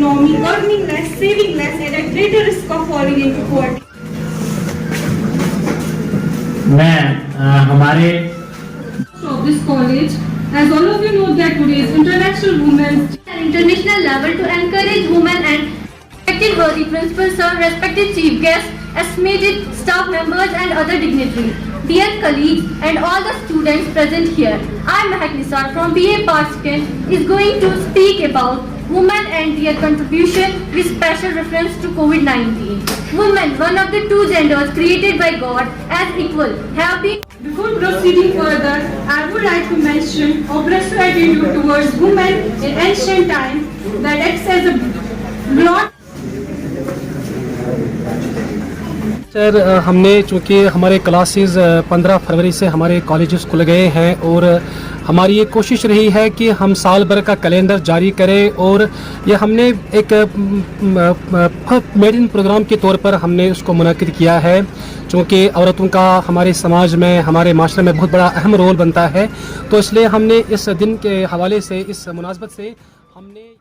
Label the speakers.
Speaker 1: economy, earning less, saving less, and at greater risk of falling into poverty.
Speaker 2: मैं हमारे
Speaker 1: Of this college, as all of you know that today is International Women's
Speaker 3: At international level to encourage women and respected worthy principals, sir, respected chief guests, estimated staff members and other dignitaries, dear colleagues and all the students present here. I, Mehak Nisar from BA Part 2nd is going to speak about women and their contribution with special reference to COVID-19. Women, one of the two genders created by God as equal, have been.
Speaker 1: Before proceeding further, I would like to mention oppressive attitude towards women in ancient times that acts as a blot.
Speaker 4: Sir हमने चूँकि हमारे classes 15 फरवरी से हमारे colleges खुल गए हैं और हमारी ये कोशिश रही है कि हम साल भर का कैलेंडर जारी करें और ये हमने एक मेड इन प्रोग्राम के तौर पर हमने उसको मुनक्किद किया है चूँकि औरतों का हमारे समाज में हमारे माशरे में बहुत बड़ा अहम रोल बनता है तो इसलिए हमने इस दिन के हवाले से इस मुनासबत से हमने